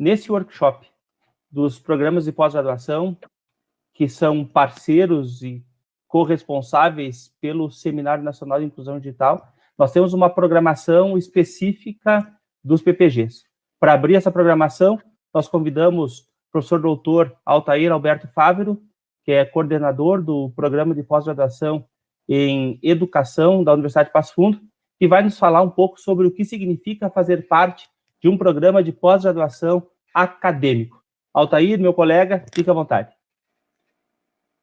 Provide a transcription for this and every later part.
nesse workshop dos programas de pós-graduação, que são parceiros e corresponsáveis pelo Seminário Nacional de Inclusão Digital, nós temos uma programação específica dos PPGs. Para abrir essa programação, nós convidamos o professor doutor Altair Alberto Fávero, que é coordenador do programa de pós-graduação em Educação da Universidade de Passo Fundo, que vai nos falar um pouco sobre o que significa fazer parte de um programa de pós-graduação acadêmico. Altair, meu colega, fique à vontade.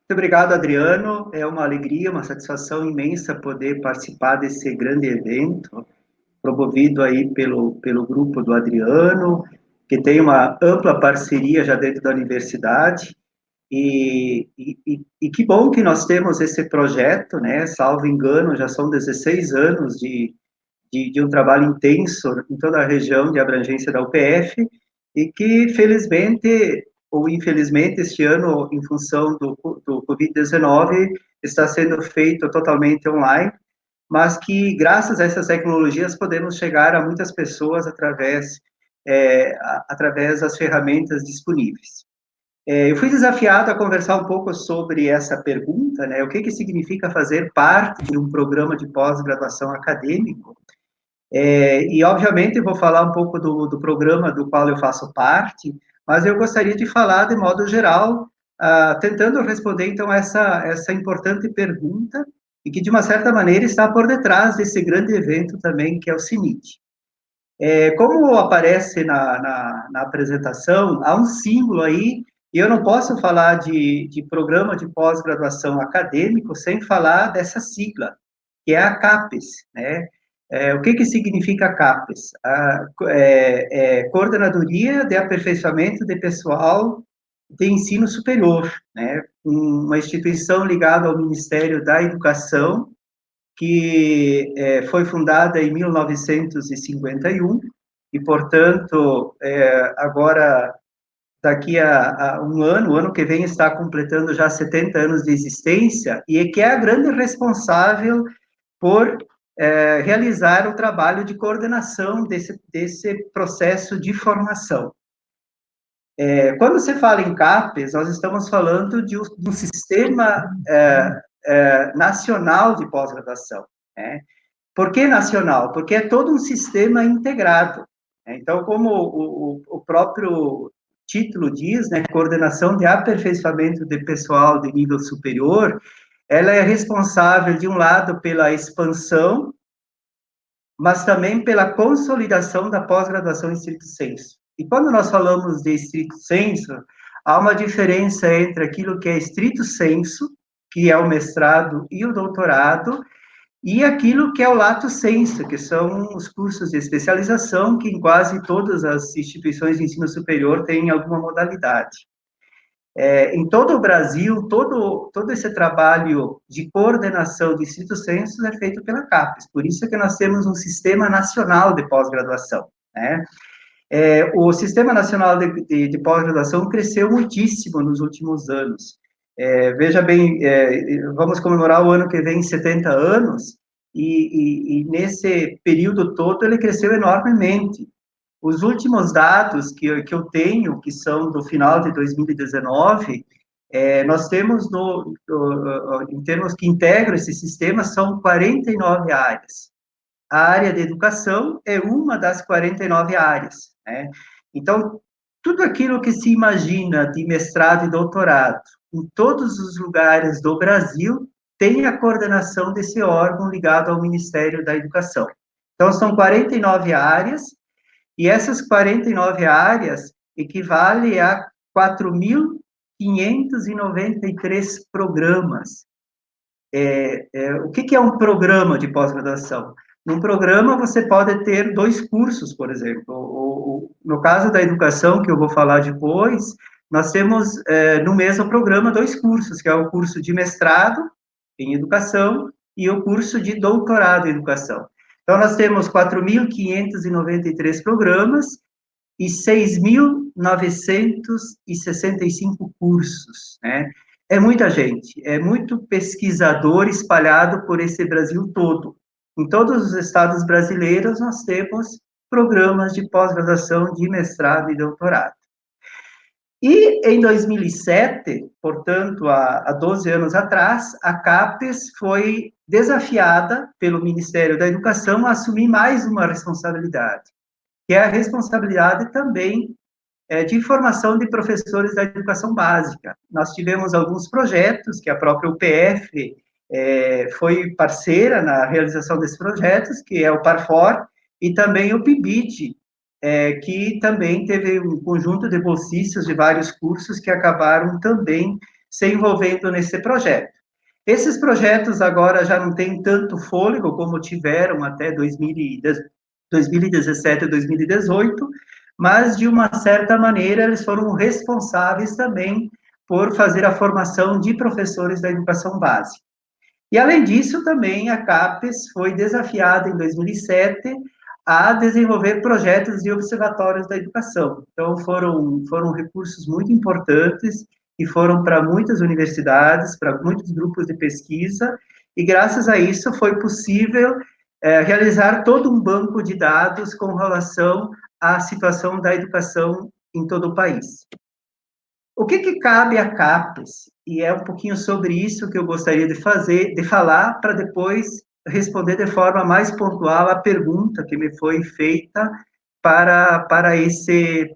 Muito obrigado, Adriano. É uma alegria, uma satisfação imensa poder participar desse grande evento, promovido aí pelo grupo do Adriano, que tem uma ampla parceria já dentro da universidade. E que bom que nós temos esse projeto, né? Salvo engano, já são 16 anos de um trabalho intenso em toda a região de abrangência da UPF, e que, felizmente ou infelizmente, este ano, em função do Covid-19, está sendo feito totalmente online, mas que, graças a essas tecnologias, podemos chegar a muitas pessoas através das ferramentas disponíveis. Eu fui desafiado a conversar um pouco sobre essa pergunta, né? O que significa fazer parte de um programa de pós-graduação acadêmico? E, obviamente, vou falar um pouco do programa do qual eu faço parte, mas eu gostaria de falar de modo geral, tentando responder, então, essa importante pergunta, e que, de uma certa maneira, está por detrás desse grande evento também, que é o CINIT. Como aparece na apresentação, há um símbolo aí, e eu não posso falar de programa de pós-graduação acadêmico sem falar dessa sigla, que é a CAPES, né? O que significa CAPES? Coordenadoria de Aperfeiçoamento de Pessoal de Ensino Superior, né? Uma instituição ligada ao Ministério da Educação, que foi fundada em 1951, e, portanto, agora, daqui a um ano, o ano que vem, está completando já 70 anos de existência, e que é a grande responsável por realizar o trabalho de coordenação desse processo de formação. Quando se fala em CAPES, nós estamos falando de um sistema nacional de pós-graduação, né? Por que nacional? Porque é todo um sistema integrado. Então, como o próprio título diz, né, coordenação de aperfeiçoamento de pessoal de nível superior, ela é responsável, de um lado, pela expansão, mas também pela consolidação da pós-graduação em stricto sensu. E quando nós falamos de stricto sensu, há uma diferença entre aquilo que é stricto sensu, que é o mestrado e o doutorado, e aquilo que é o lato sensu, que são os cursos de especialização, que em quase todas as instituições de ensino superior têm alguma modalidade. Em todo o Brasil, todo esse trabalho de coordenação de stricto sensu é feito pela CAPES, por isso que nós temos um sistema nacional de pós-graduação, né? O Sistema Nacional de Pós-Graduação cresceu muitíssimo nos últimos anos. Veja bem, vamos comemorar o ano que vem 70 anos, e nesse período todo ele cresceu enormemente. Os últimos dados que eu tenho, que são do final de 2019, nós temos, em termos que integram esse sistema, são 49 áreas. A área de educação é uma das 49 áreas, né? Então, tudo aquilo que se imagina de mestrado e doutorado, em todos os lugares do Brasil, tem a coordenação desse órgão ligado ao Ministério da Educação. Então, são 49 áreas, e essas 49 áreas equivalem a 4.593 programas. O que é um programa de pós-graduação? Num programa, você pode ter 2 cursos, por exemplo. No caso da educação, que eu vou falar depois, nós temos, no mesmo programa, 2 cursos, que é o curso de mestrado em educação e o curso de doutorado em educação. Então, nós temos 4.593 programas e 6.965 cursos, né? É muita gente, é muito pesquisador espalhado por esse Brasil todo. Em todos os estados brasileiros, nós temos programas de pós-graduação, de mestrado e doutorado. E em 2007, portanto, há 12 anos atrás, a CAPES foi desafiada pelo Ministério da Educação a assumir mais uma responsabilidade, que é a responsabilidade também de formação de professores da educação básica. Nós tivemos alguns projetos que a própria UPF foi parceira na realização desses projetos, que é o PARFOR, e também o PIBID, que também teve um conjunto de bolsistas de vários cursos que acabaram também se envolvendo nesse projeto. Esses projetos agora já não têm tanto fôlego como tiveram até 2017 e 2018, mas, de uma certa maneira, eles foram responsáveis também por fazer a formação de professores da educação básica. E, além disso, também a CAPES foi desafiada em 2007 a desenvolver projetos de observatórios da educação. Então, foram recursos muito importantes e foram para muitas universidades, para muitos grupos de pesquisa, e graças a isso foi possível realizar todo um banco de dados com relação à situação da educação em todo o país. O que cabe à CAPES? E é um pouquinho sobre isso que eu gostaria de falar, para depois responder de forma mais pontual a pergunta que me foi feita para esse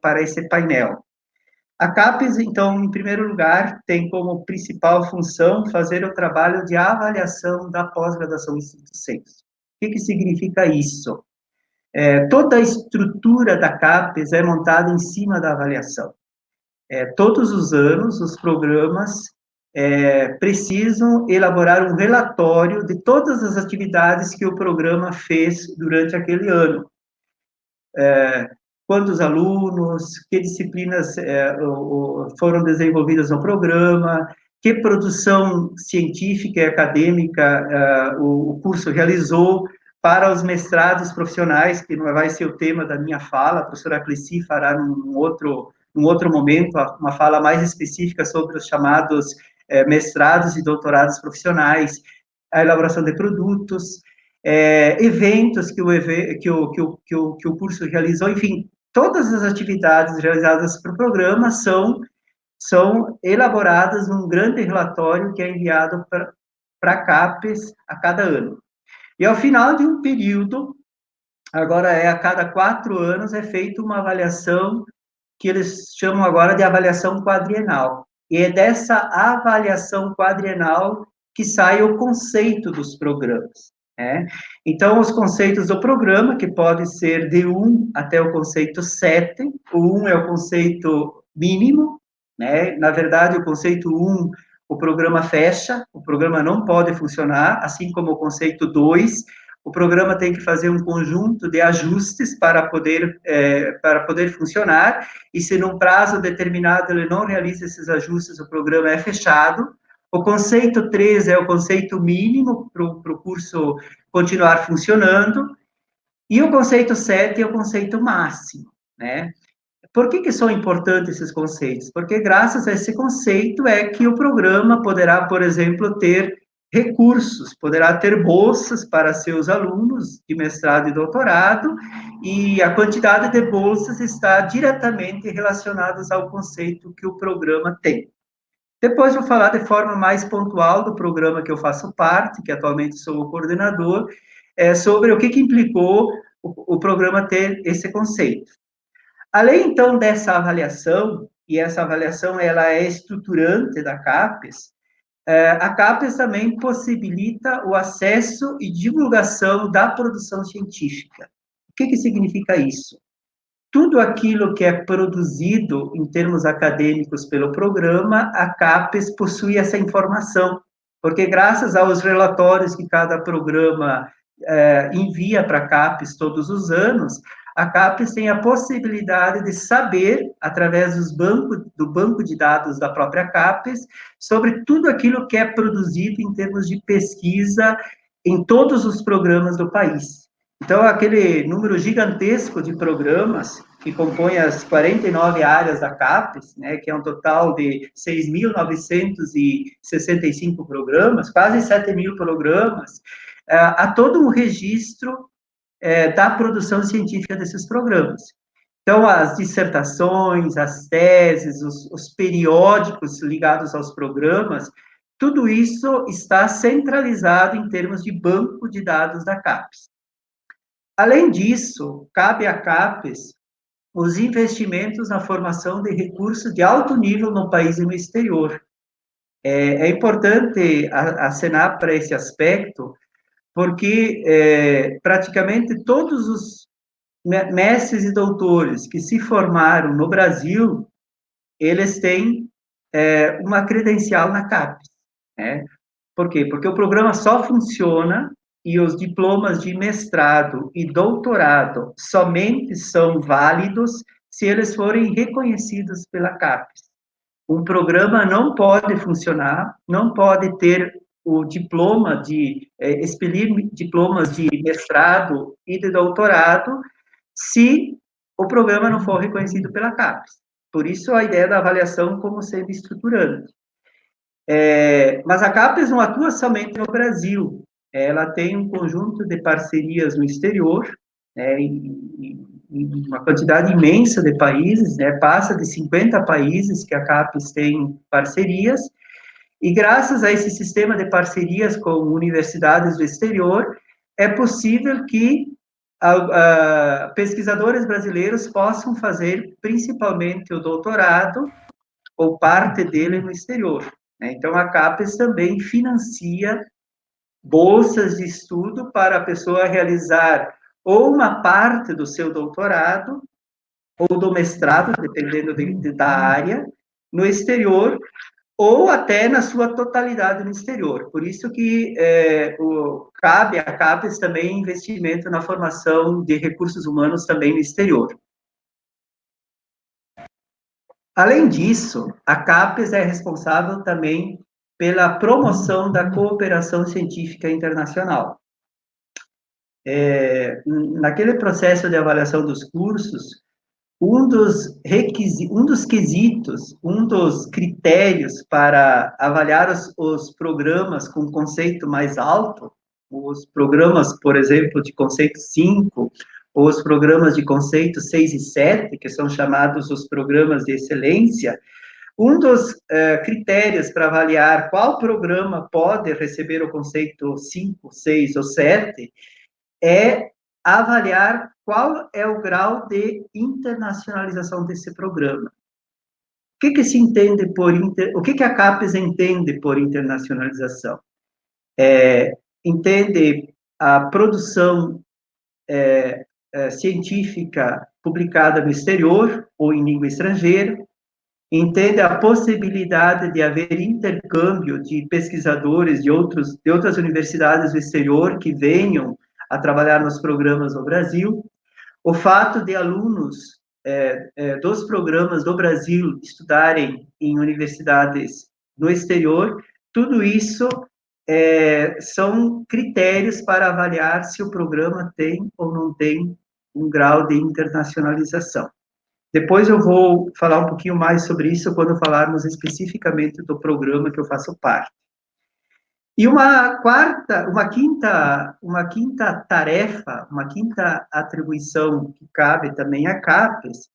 painel. A CAPES, então, em primeiro lugar, tem como principal função fazer o trabalho de avaliação da pós-graduação em estricto senso. O que significa isso? Toda a estrutura da CAPES é montada em cima da avaliação. Todos os anos, os programas precisam elaborar um relatório de todas as atividades que o programa fez durante aquele ano. Quantos alunos, que disciplinas foram desenvolvidas no programa, que produção científica e acadêmica o curso realizou. Para os mestrados profissionais, que não vai ser o tema da minha fala, a professora Cleci fará num outro momento, uma fala mais específica sobre os chamados mestrados e doutorados profissionais, a elaboração de produtos, eventos que o curso realizou, enfim, todas as atividades realizadas para o programa são elaboradas num grande relatório que é enviado para a CAPES a cada ano. E ao final de um período, agora a cada 4 anos, é feita uma avaliação que eles chamam agora de avaliação quadrienal. E é dessa avaliação quadrienal que sai o conceito dos programas. Então, os conceitos do programa, que pode ser de 1 até o conceito 7, o 1 é o conceito mínimo, na verdade, o conceito 1, o programa fecha, o programa não pode funcionar, assim como o conceito 2, o programa tem que fazer um conjunto de ajustes para poder funcionar, e se num prazo determinado ele não realiza esses ajustes, o programa é fechado. O conceito 3 é o conceito mínimo para o curso continuar funcionando, e o conceito 7 é o conceito máximo, Por que são importantes esses conceitos? Porque graças a esse conceito é que o programa poderá, por exemplo, ter recursos, poderá ter bolsas para seus alunos de mestrado e doutorado, e a quantidade de bolsas está diretamente relacionada ao conceito que o programa tem. Depois vou falar de forma mais pontual do programa que eu faço parte, que atualmente sou o coordenador, sobre o que implicou o programa ter esse conceito. Além, então, dessa avaliação, e essa avaliação ela é estruturante da CAPES, a CAPES também possibilita o acesso e divulgação da produção científica. O que significa isso? Tudo aquilo que é produzido em termos acadêmicos pelo programa, a CAPES possui essa informação, porque graças aos relatórios que cada programa envia para a CAPES todos os anos, a CAPES tem a possibilidade de saber, através do banco de dados da própria CAPES, sobre tudo aquilo que é produzido em termos de pesquisa em todos os programas do país. Então, aquele número gigantesco de programas que compõem as 49 áreas da CAPES, que é um total de 6.965 programas, quase 7.000 programas, há todo um registro da produção científica desses programas. Então, as dissertações, as teses, os periódicos ligados aos programas, tudo isso está centralizado em termos de banco de dados da CAPES. Além disso, cabe à CAPES os investimentos na formação de recursos de alto nível no país e no exterior. É importante acenar para esse aspecto, porque praticamente todos os mestres e doutores que se formaram no Brasil, eles têm uma credencial na CAPES, né? Por quê? Porque o programa só funciona e os diplomas de mestrado e doutorado somente são válidos se eles forem reconhecidos pela CAPES. Um programa não pode funcionar, não pode ter o diploma expelir diplomas de mestrado e de doutorado se o programa não for reconhecido pela CAPES. Por isso, a ideia da avaliação como sendo estruturante. Mas a CAPES não atua somente no Brasil, ela tem um conjunto de parcerias no exterior, em uma quantidade imensa de países, passa de 50 países que a CAPES tem parcerias, e graças a esse sistema de parcerias com universidades do exterior, é possível que pesquisadores brasileiros possam fazer principalmente o doutorado ou parte dele no exterior. Então, a CAPES também financia bolsas de estudo para a pessoa realizar ou uma parte do seu doutorado ou do mestrado, dependendo da área, no exterior, ou até na sua totalidade no exterior. Por isso que cabe à CAPES também investimento na formação de recursos humanos também no exterior. Além disso, a CAPES é responsável também pela promoção da cooperação científica internacional. Naquele processo de avaliação dos cursos, um dos quesitos, um dos critérios para avaliar os programas com conceito mais alto, os programas, por exemplo, de conceito 5, ou os programas de conceito 6 e 7, que são chamados os programas de excelência, um dos critérios para avaliar qual programa pode receber o conceito 5, 6 ou 7 é avaliar qual é o grau de internacionalização desse programa. O que se entende o que a CAPES entende por internacionalização? Entende a produção científica publicada no exterior ou em língua estrangeira, entende a possibilidade de haver intercâmbio de pesquisadores de outras universidades do exterior que venham a trabalhar nos programas no Brasil, o fato de alunos dos programas do Brasil estudarem em universidades no exterior, tudo isso são critérios para avaliar se o programa tem ou não tem um grau de internacionalização. Depois eu vou falar um pouquinho mais sobre isso quando falarmos especificamente do programa que eu faço parte. E uma quinta tarefa, uma quinta atribuição que cabe também à CAPES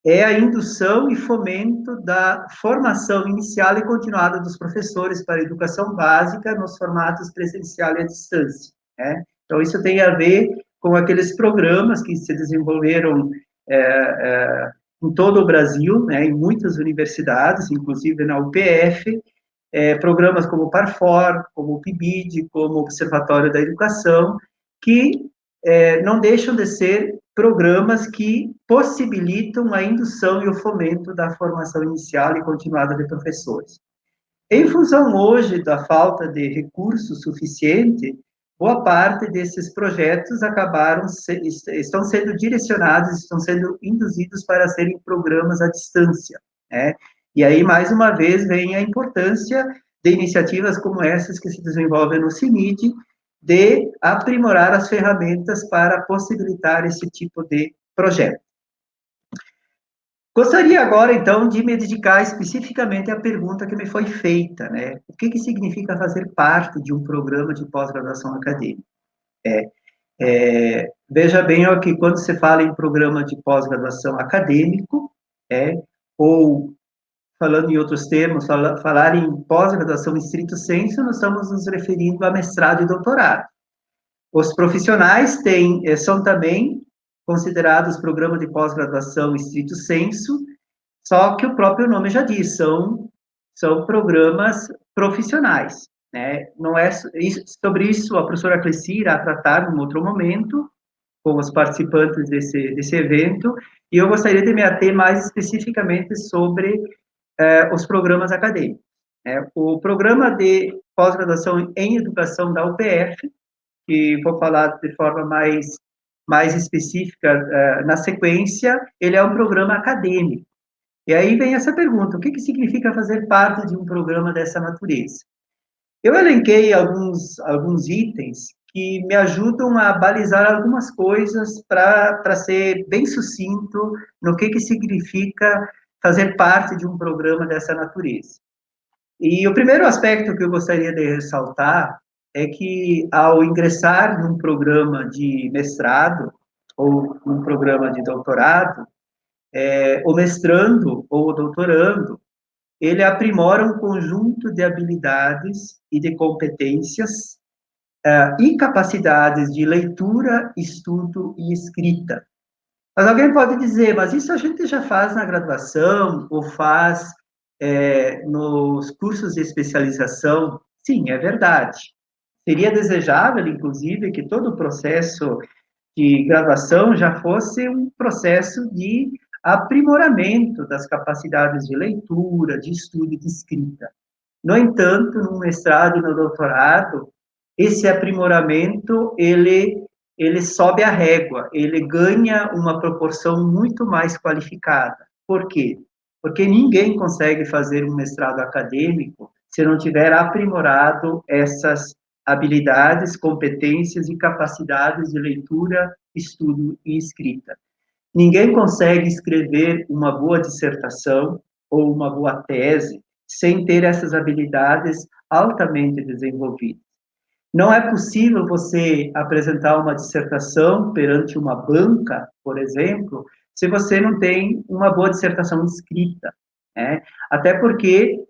é a indução e fomento da formação inicial e continuada dos professores para a educação básica nos formatos presencial e à distância. Então, isso tem a ver com aqueles programas que se desenvolveram em todo o Brasil, em muitas universidades, inclusive na UPF, programas como o PARFOR, como o PIBID, como o Observatório da Educação, que não deixam de ser programas que possibilitam a indução e o fomento da formação inicial e continuada de professores. Em função hoje da falta de recurso suficiente, boa parte desses projetos estão sendo direcionados, estão sendo induzidos para serem programas à distância, E aí, mais uma vez, vem a importância de iniciativas como essas que se desenvolvem no CIMID, de aprimorar as ferramentas para possibilitar esse tipo de projeto. Gostaria agora, então, de me dedicar especificamente à pergunta que me foi feita, O que significa fazer parte de um programa de pós-graduação acadêmica? Veja bem ó, que quando você fala em programa de pós-graduação acadêmico, ou, falando em outros termos, falar em pós-graduação em stricto sensu, nós estamos nos referindo a mestrado e doutorado. Os profissionais são também considerados programa de pós-graduação em stricto sensu, só que o próprio nome já diz, são programas profissionais. Né? Não é sobre isso a professora Cleci irá tratar num outro momento, com os participantes desse evento, e eu gostaria de me ater mais especificamente sobre os programas acadêmicos. O programa de pós-graduação em educação da UPF, que vou falar de forma mais específica na sequência, ele é um programa acadêmico. E aí vem essa pergunta, o que significa fazer parte de um programa dessa natureza? Eu elenquei alguns itens que me ajudam a balizar algumas coisas para ser bem sucinto no que significa fazer parte de um programa dessa natureza. E o primeiro aspecto que eu gostaria de ressaltar é que, ao ingressar num programa de mestrado ou num programa de doutorado, o mestrando ou o doutorando, ele aprimora um conjunto de habilidades e de competências e capacidades de leitura, estudo e escrita. Mas alguém pode dizer, mas isso a gente já faz na graduação ou faz nos cursos de especialização? Sim, é verdade. Seria desejável, inclusive, que todo o processo de graduação já fosse um processo de aprimoramento das capacidades de leitura, de estudo e de escrita. No entanto, no mestrado e no doutorado, esse aprimoramento, ele sobe a régua, ele ganha uma proporção muito mais qualificada. Por quê? Porque ninguém consegue fazer um mestrado acadêmico se não tiver aprimorado essas habilidades, competências e capacidades de leitura, estudo e escrita. Ninguém consegue escrever uma boa dissertação ou uma boa tese sem ter essas habilidades altamente desenvolvidas. Não é possível você apresentar uma dissertação perante uma banca, por exemplo, se você não tem uma boa dissertação escrita. Né? Até porque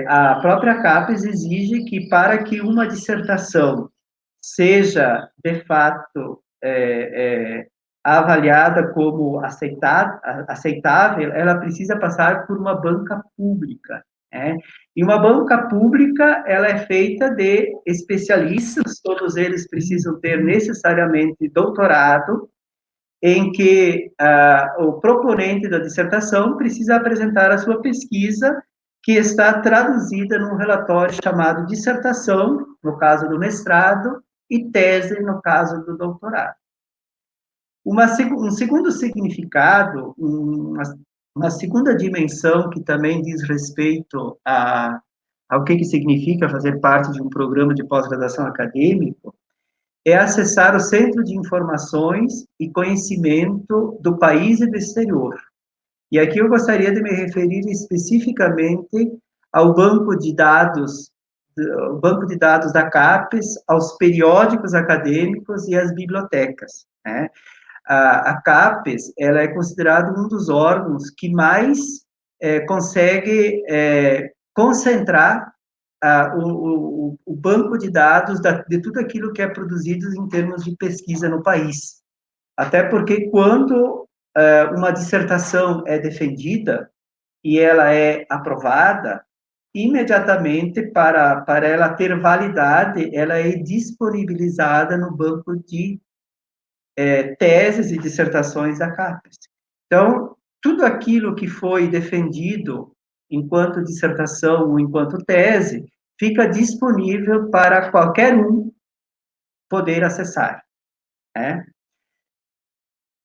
a própria CAPES exige que, para que uma dissertação seja, de fato, avaliada como aceitável, ela precisa passar por uma banca pública. Né? E uma banca pública, ela é feita de especialistas, todos eles precisam ter necessariamente doutorado, em que o proponente da dissertação precisa apresentar a sua pesquisa, que está traduzida num relatório chamado dissertação, no caso do mestrado, e tese, no caso do doutorado. Um segundo significado, uma segunda dimensão que também diz respeito ao que significa fazer parte de um programa de pós-graduação acadêmico, é acessar o centro de informações e conhecimento do país e do exterior. E aqui eu gostaria de me referir especificamente ao banco de dados da CAPES, aos periódicos acadêmicos e às bibliotecas. Né? A CAPES, ela é considerada um dos órgãos que mais consegue concentrar o banco de dados de tudo aquilo que é produzido em termos de pesquisa no país. Até porque quando uma dissertação é defendida e ela é aprovada, imediatamente, para ela ter validade, ela é disponibilizada no banco de teses e dissertações da CAPES. Então, tudo aquilo que foi defendido enquanto dissertação ou enquanto tese, fica disponível para qualquer um poder acessar. Né?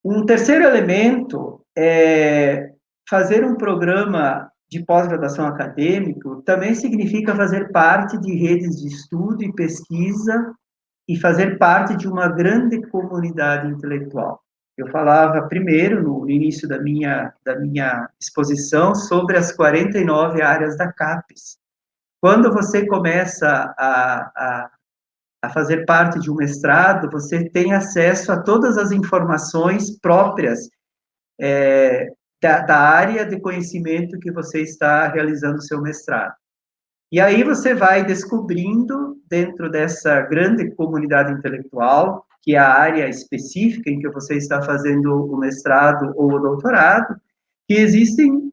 Um terceiro elemento é fazer um programa de pós-graduação acadêmico também significa fazer parte de redes de estudo e pesquisa e fazer parte de uma grande comunidade intelectual. Eu falava primeiro, no início da minha exposição, sobre as 49 áreas da CAPES. Quando você começa a a fazer parte de um mestrado, você tem acesso a todas as informações próprias da área de conhecimento que você está realizando o seu mestrado. E aí você vai descobrindo, dentro dessa grande comunidade intelectual, que é a área específica em que você está fazendo o mestrado ou o doutorado, que existem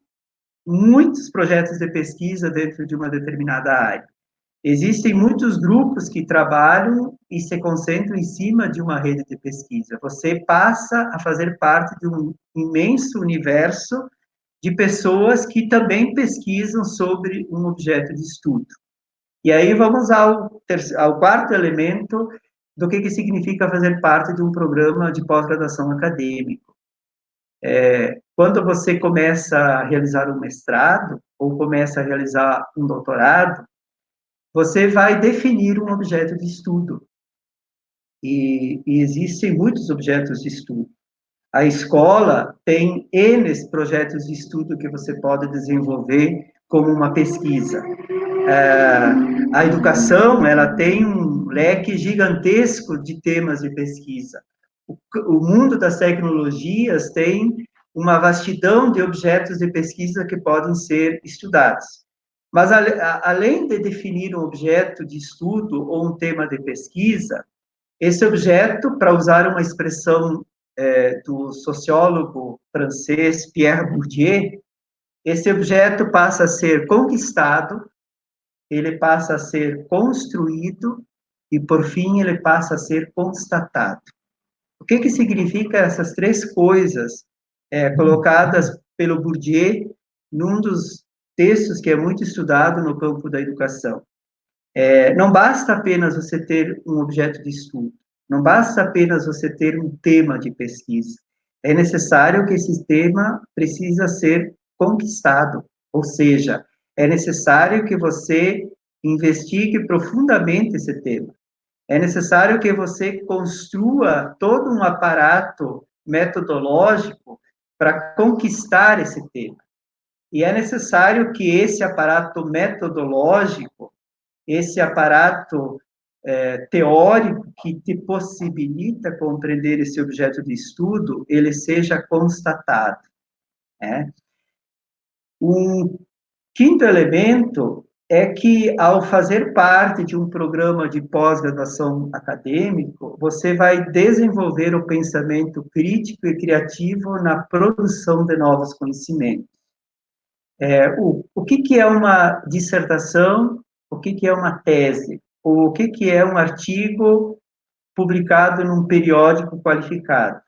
muitos projetos de pesquisa dentro de uma determinada área. Existem muitos grupos que trabalham e se concentram em cima de uma rede de pesquisa. Você passa a fazer parte de um imenso universo de pessoas que também pesquisam sobre um objeto de estudo. E aí vamos ao quarto elemento do que significa fazer parte de um programa de pós-graduação acadêmico. Quando você começa a realizar um mestrado ou começa a realizar um doutorado, você vai definir um objeto de estudo. E existem muitos objetos de estudo. A escola tem N projetos de estudo que você pode desenvolver como uma pesquisa. A educação, ela tem um leque gigantesco de temas de pesquisa. O mundo das tecnologias tem uma vastidão de objetos de pesquisa que podem ser estudados. Mas, além de definir um objeto de estudo ou um tema de pesquisa, esse objeto, para usar uma expressão do sociólogo francês Pierre Bourdieu, esse objeto passa a ser conquistado, ele passa a ser construído e, por fim, ele passa a ser constatado. O que significa essas três coisas colocadas pelo Bourdieu num dos textos que é muito estudado no campo da educação? Não basta apenas você ter um objeto de estudo, não basta apenas você ter um tema de pesquisa. É necessário que esse tema precisa ser conquistado, ou seja, é necessário que você investigue profundamente esse tema. É necessário que você construa todo um aparato metodológico para conquistar esse tema. E é necessário que esse aparato metodológico, esse aparato teórico que te possibilita compreender esse objeto de estudo, ele seja constatado. Um quinto elemento é que, ao fazer parte de um programa de pós-graduação acadêmico, você vai desenvolver o pensamento crítico e criativo na produção de novos conhecimentos. O que é uma dissertação? O que é uma tese? O que é um artigo publicado num periódico qualificado?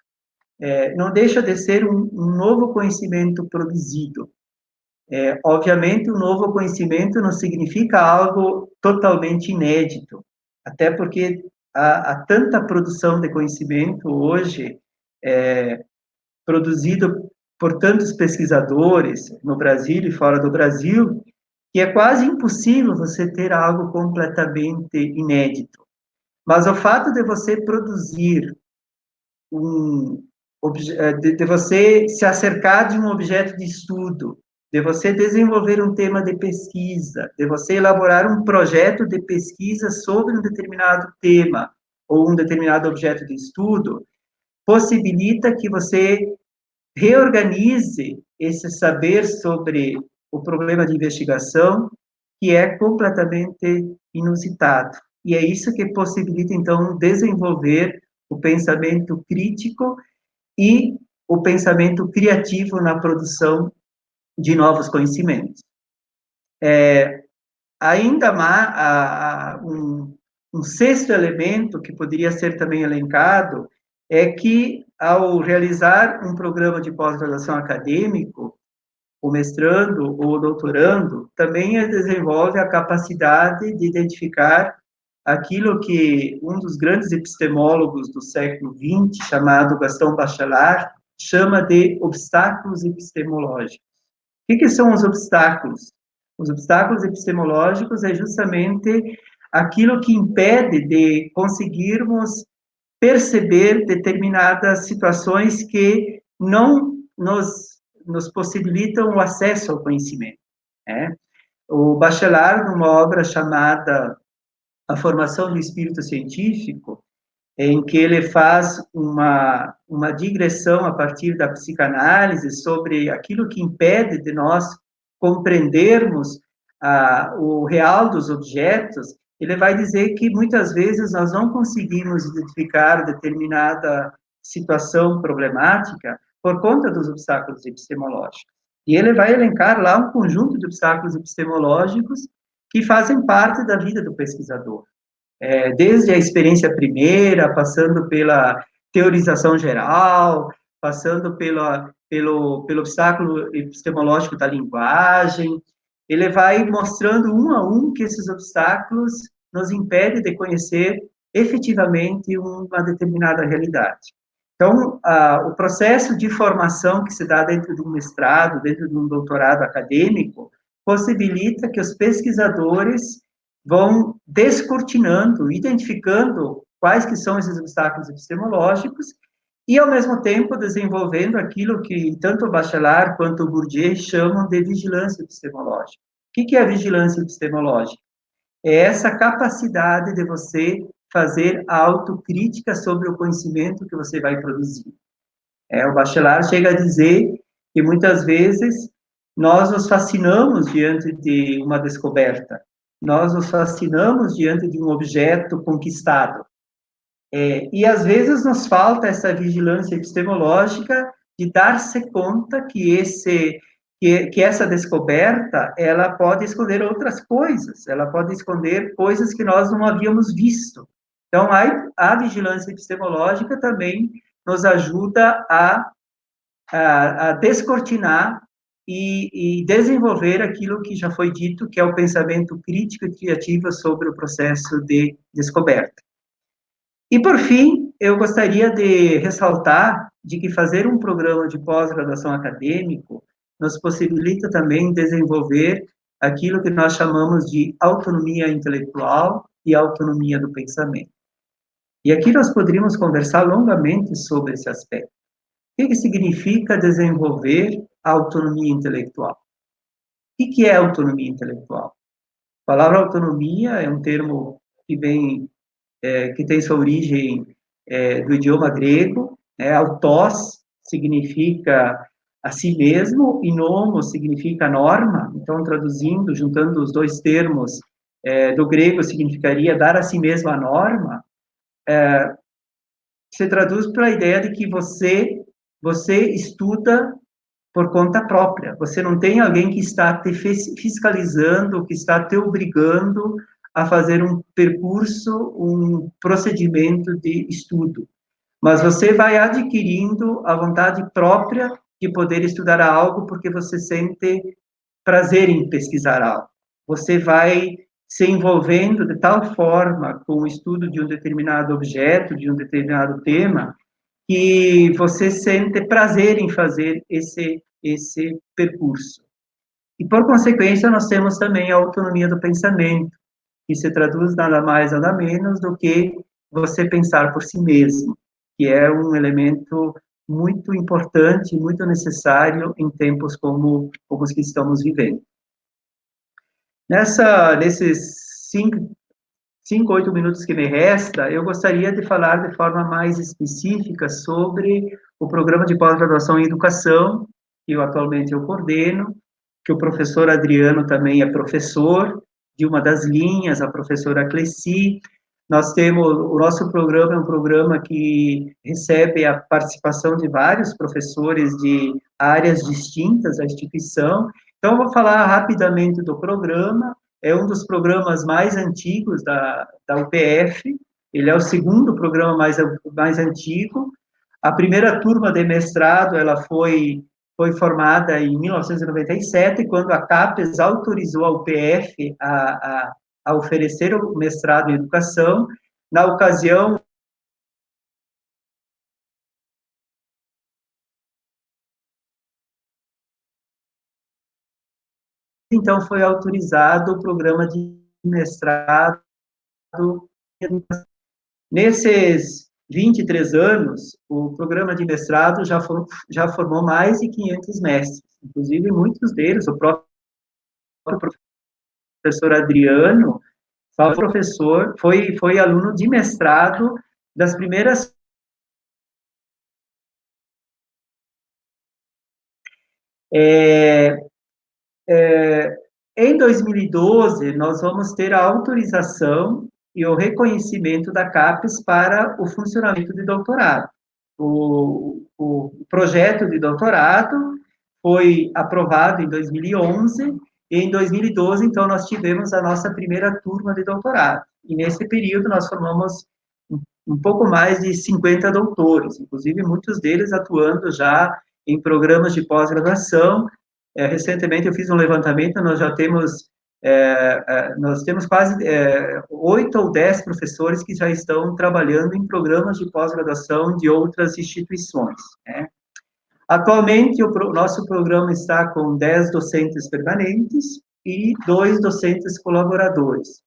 Não deixa de ser um novo conhecimento produzido. Obviamente, um novo conhecimento não significa algo totalmente inédito, até porque há tanta produção de conhecimento hoje, produzido por tantos pesquisadores no Brasil e fora do Brasil, que é quase impossível você ter algo completamente inédito. Mas o fato de você produzir de você se acercar de um objeto de estudo, de você desenvolver um tema de pesquisa, de você elaborar um projeto de pesquisa sobre um determinado tema ou um determinado objeto de estudo, possibilita que você reorganize esse saber sobre o problema de investigação, que é completamente inusitado. E é isso que possibilita, então, desenvolver o pensamento crítico e o pensamento criativo na produção de novos conhecimentos. Ainda mais, um sexto elemento que poderia ser também elencado é que, ao realizar um programa de pós-graduação acadêmico, o mestrando ou o doutorando também desenvolve a capacidade de identificar aquilo que um dos grandes epistemólogos do século XX, chamado Gaston Bachelard, chama de obstáculos epistemológicos. O que são os obstáculos? Os obstáculos epistemológicos é justamente aquilo que impede de conseguirmos perceber determinadas situações que não nos possibilitam o acesso ao conhecimento. O Bachelard, numa obra chamada a formação do espírito científico, em que ele faz uma digressão a partir da psicanálise sobre aquilo que impede de nós compreendermos o real dos objetos. Ele vai dizer que muitas vezes nós não conseguimos identificar determinada situação problemática por conta dos obstáculos epistemológicos. E ele vai elencar lá um conjunto de obstáculos epistemológicos que fazem parte da vida do pesquisador. Desde a experiência primeira, passando pela teorização geral, passando pelo obstáculo epistemológico da linguagem. Ele vai mostrando um a um que esses obstáculos nos impedem de conhecer efetivamente uma determinada realidade. Então, o processo de formação que se dá dentro de um mestrado, dentro de um doutorado acadêmico, possibilita que os pesquisadores vão descortinando, identificando quais que são esses obstáculos epistemológicos e, ao mesmo tempo, desenvolvendo aquilo que tanto o Bachelard quanto o Bourdieu chamam de vigilância epistemológica. O que é a vigilância epistemológica? É essa capacidade de você fazer a autocrítica sobre o conhecimento que você vai produzir. O Bachelard chega a dizer que, muitas vezes, nós nos fascinamos diante de uma descoberta, nós nos fascinamos diante de um objeto conquistado. E, às vezes, nos falta essa vigilância epistemológica de dar-se conta que essa descoberta, ela pode esconder outras coisas, ela pode esconder coisas que nós não havíamos visto. Então, a vigilância epistemológica também nos ajuda a descortinar e desenvolver aquilo que já foi dito, que é o pensamento crítico e criativo sobre o processo de descoberta. E, por fim, eu gostaria de ressaltar de que fazer um programa de pós-graduação acadêmico nos possibilita também desenvolver aquilo que nós chamamos de autonomia intelectual e autonomia do pensamento. E aqui nós poderíamos conversar longamente sobre esse aspecto. O que significa desenvolver a autonomia intelectual? O que é autonomia intelectual? A palavra autonomia é um termo que tem sua origem do idioma grego. Autós significa a si mesmo e nomos significa norma. Então, traduzindo, juntando os dois termos do grego, significaria dar a si mesmo a norma. Se traduz para a ideia de que você estuda por conta própria. Você não tem alguém que está te fiscalizando, que está te obrigando a fazer um percurso, um procedimento de estudo. Mas você vai adquirindo a vontade própria de poder estudar algo porque você sente prazer em pesquisar algo. Você vai se envolvendo de tal forma com o estudo de um determinado objeto, de um determinado tema, que você sente prazer em fazer esse percurso. E, por consequência, nós temos também a autonomia do pensamento, que se traduz nada mais, nada menos do que você pensar por si mesmo, que é um elemento muito importante, muito necessário em tempos como os que estamos vivendo. Nesses 8 minutos que me resta, eu gostaria de falar de forma mais específica sobre o programa de pós-graduação em educação, que atualmente eu coordeno, que o professor Adriano também é professor de uma das linhas, a professora Cleci. O nosso programa é um programa que recebe a participação de vários professores de áreas distintas da instituição. Então, eu vou falar rapidamente do programa. É um dos programas mais antigos da UPF, ele é o segundo programa mais antigo. A primeira turma de mestrado, ela foi formada em 1997, quando a CAPES autorizou a UPF a oferecer o mestrado em educação. Na ocasião, então, foi autorizado o programa de mestrado. Nesses 23 anos, o programa de mestrado já formou mais de 500 mestres, inclusive muitos deles, o próprio professor Adriano, Só professor, foi aluno de mestrado das primeiras. Em 2012, nós vamos ter a autorização e o reconhecimento da CAPES para o funcionamento de doutorado. O projeto de doutorado foi aprovado em 2011, e em 2012, então, nós tivemos a nossa primeira turma de doutorado. E nesse período, nós formamos um pouco mais de 50 doutores, inclusive muitos deles atuando já em programas de pós-graduação. Recentemente eu fiz um levantamento, nós temos quase 8 ou 10 professores que já estão trabalhando em programas de pós-graduação de outras instituições, né? Atualmente, o nosso programa está com 10 docentes permanentes e 2 docentes colaboradores.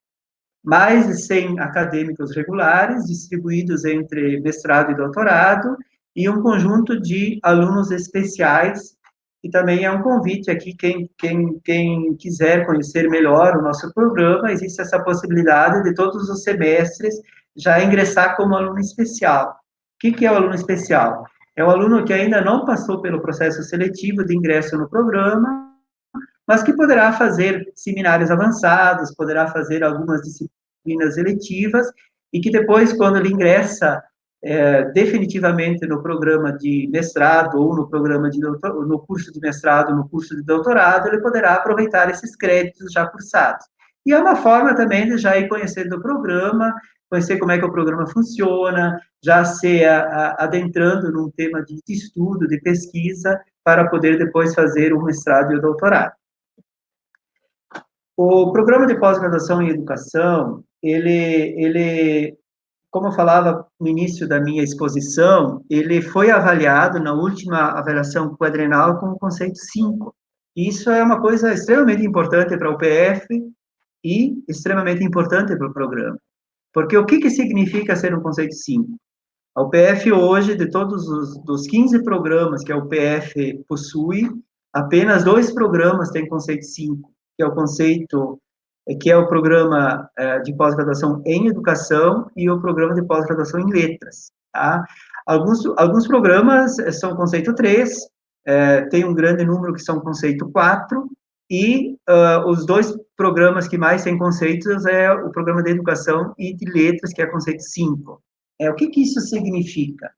Mais de 100 acadêmicos regulares, distribuídos entre mestrado e doutorado, e um conjunto de alunos especiais, e também é um convite aqui, quem quiser conhecer melhor o nosso programa, existe essa possibilidade de todos os semestres já ingressar como aluno especial. O que é o aluno especial? É o aluno que ainda não passou pelo processo seletivo de ingresso no programa, mas que poderá fazer seminários avançados, poderá fazer algumas disciplinas eletivas, e que depois, quando ele ingressa definitivamente no programa de mestrado, ou no programa no curso de mestrado, no curso de doutorado, ele poderá aproveitar esses créditos já cursados. E é uma forma também de já ir conhecendo o programa, conhecer como é que o programa funciona, já se adentrando num tema de estudo, de pesquisa, para poder depois fazer o mestrado e o doutorado. O programa de pós-graduação em educação, como eu falava no início da minha exposição, ele foi avaliado na última avaliação quadrenal com o conceito 5. Isso é uma coisa extremamente importante para o PF e extremamente importante para o programa. Porque o que significa ser um conceito 5? A UPF hoje, de todos dos 15 programas que a UPF possui, apenas 2 programas têm conceito 5, que é o programa de pós-graduação em educação e o programa de pós-graduação em letras, tá? Alguns programas são conceito 3, tem um grande número que são conceito 4, e os 2 programas que mais têm conceitos é o programa de educação e de letras, que é conceito 5. O que isso significa?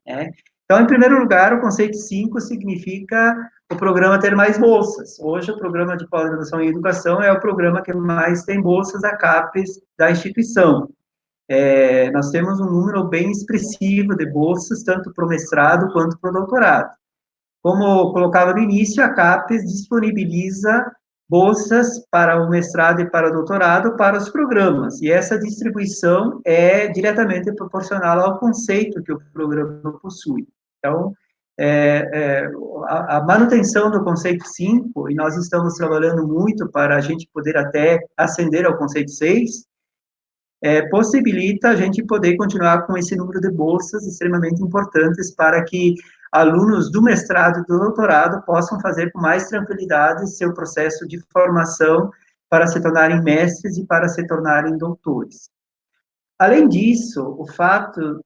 Então, em primeiro lugar, o conceito 5 significa o programa ter mais bolsas. Hoje, o programa de pós-graduação em educação é o programa que mais tem bolsas da CAPES da instituição. Nós temos um número bem expressivo de bolsas, tanto para o mestrado quanto para o doutorado. Como colocava no início, a CAPES disponibiliza bolsas para o mestrado e para o doutorado para os programas, e essa distribuição é diretamente proporcional ao conceito que o programa possui. Então, a manutenção do conceito 5, e nós estamos trabalhando muito para a gente poder até ascender ao conceito 6, possibilita a gente poder continuar com esse número de bolsas extremamente importantes para que alunos do mestrado e do doutorado possam fazer com mais tranquilidade seu processo de formação para se tornarem mestres e para se tornarem doutores. Além disso, o fato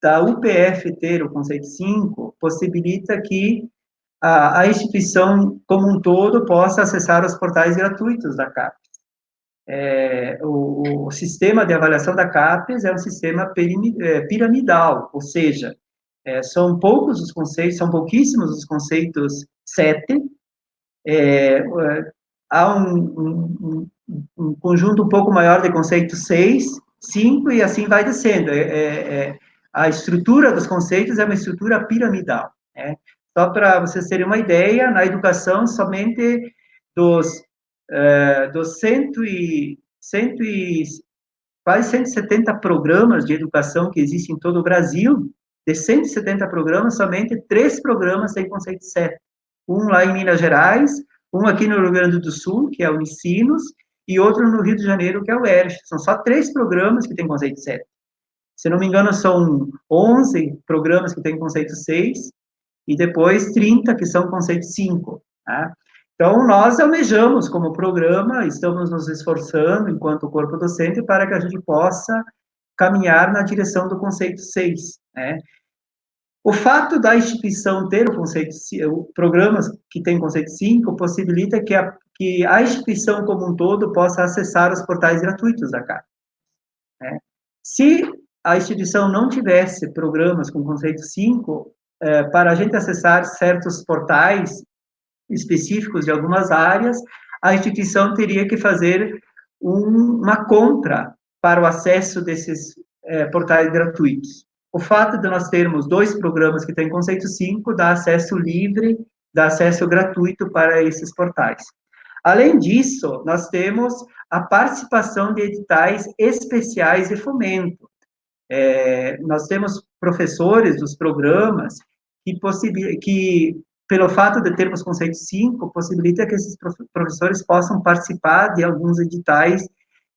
da UPF ter o conceito 5 possibilita que a instituição como um todo possa acessar os portais gratuitos da CAPES. O sistema de avaliação da CAPES é um sistema piramidal, ou seja, são poucos os conceitos, são pouquíssimos os conceitos 7, há um conjunto um pouco maior de conceitos 6, 5, e assim vai descendo. A estrutura dos conceitos é uma estrutura piramidal. Só para vocês terem uma ideia, na educação, somente dos quase 170 programas de educação que existem em todo o Brasil, de 170 programas, somente 3 programas têm conceito 7. Um lá em Minas Gerais, um aqui no Rio Grande do Sul, que é o Unicinos, e outro no Rio de Janeiro, que é o ERJ. São só 3 programas que têm conceito 7. Se não me engano, são 11 programas que têm conceito 6, e depois 30 que são conceito 5, tá? Então, nós almejamos, como programa, estamos nos esforçando, enquanto corpo docente, para que a gente possa caminhar na direção do conceito 6, né? O fato da instituição ter o conceito, programas que têm conceito 5, possibilita que a instituição como um todo possa acessar os portais gratuitos da CAPES, né? Se a instituição não tivesse programas com conceito 5, para a gente acessar certos portais específicos de algumas áreas, a instituição teria que fazer uma compra para o acesso desses portais gratuitos. O fato de nós termos 2 programas que têm conceito 5 dá acesso livre, dá acesso gratuito para esses portais. Além disso, nós temos a participação de editais especiais de fomento. Nós temos professores dos programas que, pelo fato de termos conceito 5, possibilita que esses professores possam participar de alguns editais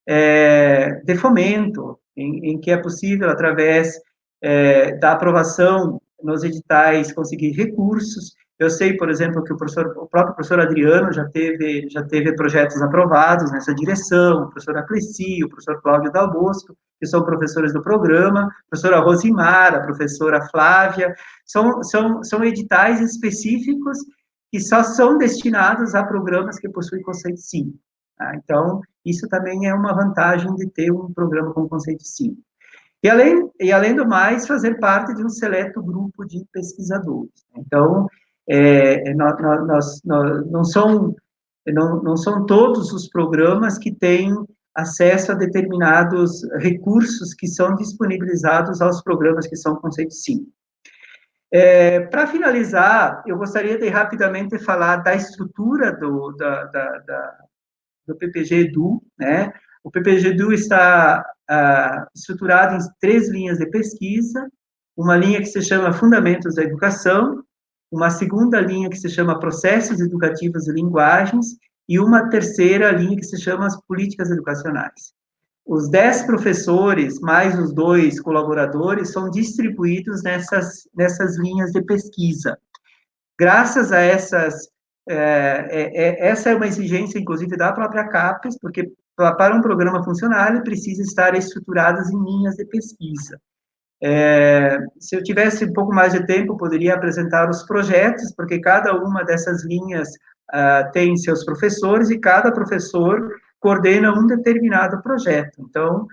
de fomento, em que é possível, através da aprovação nos editais, conseguir recursos. Eu sei, por exemplo, que o próprio professor Adriano já teve projetos aprovados nessa direção, o professor Acleci, o professor Cláudio Dal Bosco, que são professores do programa, a professora Rosimar, a professora Flávia, são editais específicos que só são destinados a programas que possuem conceito 5. Tá? Então, isso também é uma vantagem de ter um programa com conceito 5. E além do mais, fazer parte de um seleto grupo de pesquisadores. Então, não são todos os programas que têm acesso a determinados recursos que são disponibilizados aos programas que são conceito 5. Para finalizar, eu gostaria de rapidamente falar da estrutura do PPG Edu, né? O PPG Edu está estruturado em 3 linhas de pesquisa, uma linha que se chama Fundamentos da Educação, uma segunda linha que se chama Processos Educativos e Linguagens, e uma terceira linha que se chama as Políticas Educacionais. Os 10 professores, mais os 2 colaboradores, são distribuídos nessas linhas de pesquisa. Graças a essa é uma exigência, inclusive, da própria CAPES, porque para um programa funcionar, ele precisa estar estruturado em linhas de pesquisa. Se eu tivesse um pouco mais de tempo, poderia apresentar os projetos, porque cada uma dessas linhas tem seus professores, e cada professor coordena um determinado projeto. Então,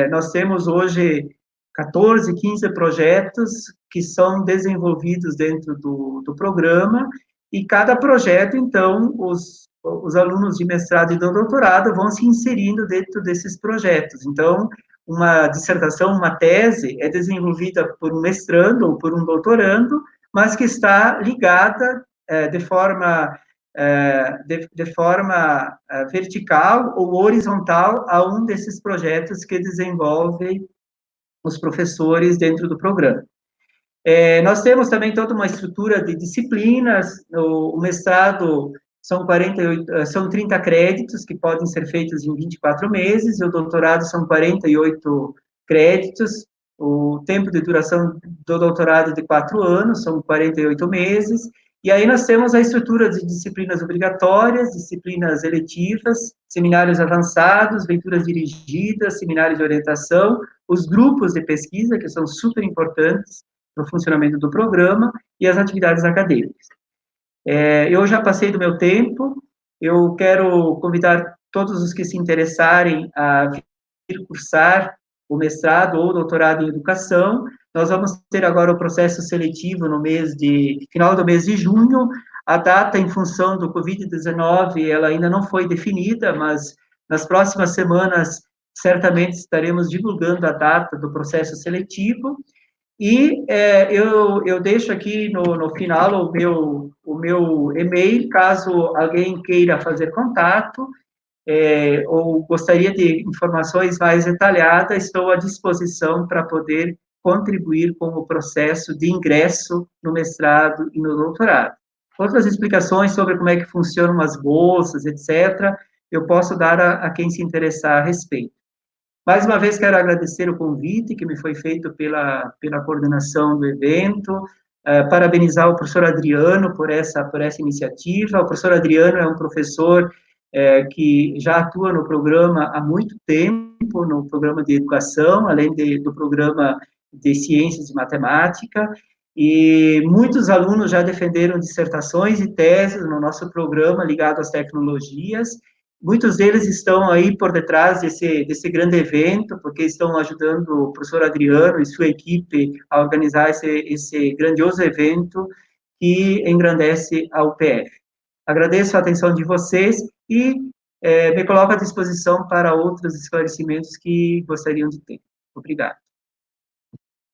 nós temos hoje 14, 15 projetos que são desenvolvidos dentro do programa, e cada projeto, então, os alunos de mestrado e do doutorado vão se inserindo dentro desses projetos. Então, uma dissertação, uma tese, é desenvolvida por um mestrando ou por um doutorando, mas que está ligada de forma vertical ou horizontal a um desses projetos que desenvolvem os professores dentro do programa. Nós temos também toda uma estrutura de disciplinas. O mestrado são 30 créditos que podem ser feitos em 24 meses, e o doutorado são 48 créditos. O tempo de duração do doutorado é de 4 anos, são 48 meses. E aí nós temos a estrutura de disciplinas obrigatórias, disciplinas eletivas, seminários avançados, leituras dirigidas, seminários de orientação, os grupos de pesquisa, que são super importantes para o funcionamento do programa, e as atividades acadêmicas. Eu já passei do meu tempo, eu quero convidar todos os que se interessarem a vir cursar o mestrado ou doutorado em educação. Nós vamos ter agora o processo seletivo no final do mês de junho. A data, em função do Covid-19, ela ainda não foi definida, mas nas próximas semanas, certamente estaremos divulgando a data do processo seletivo. E eu deixo aqui no final o meu e-mail, caso alguém queira fazer contato, ou gostaria de informações mais detalhadas, estou à disposição para poder contribuir com o processo de ingresso no mestrado e no doutorado. Outras explicações sobre como é que funcionam as bolsas, etc., eu posso dar a quem se interessar a respeito. Mais uma vez, quero agradecer o convite que me foi feito pela coordenação do evento, parabenizar o professor Adriano por essa iniciativa. O professor Adriano é um professor que já atua no programa há muito tempo, no programa de educação, além do programa de ciências e matemática, e muitos alunos já defenderam dissertações e teses no nosso programa ligado às tecnologias. Muitos deles estão aí por detrás desse grande evento, porque estão ajudando o professor Adriano e sua equipe a organizar esse grandioso evento que engrandece a UPF. Agradeço a atenção de vocês e me coloco à disposição para outros esclarecimentos que gostariam de ter. Obrigado.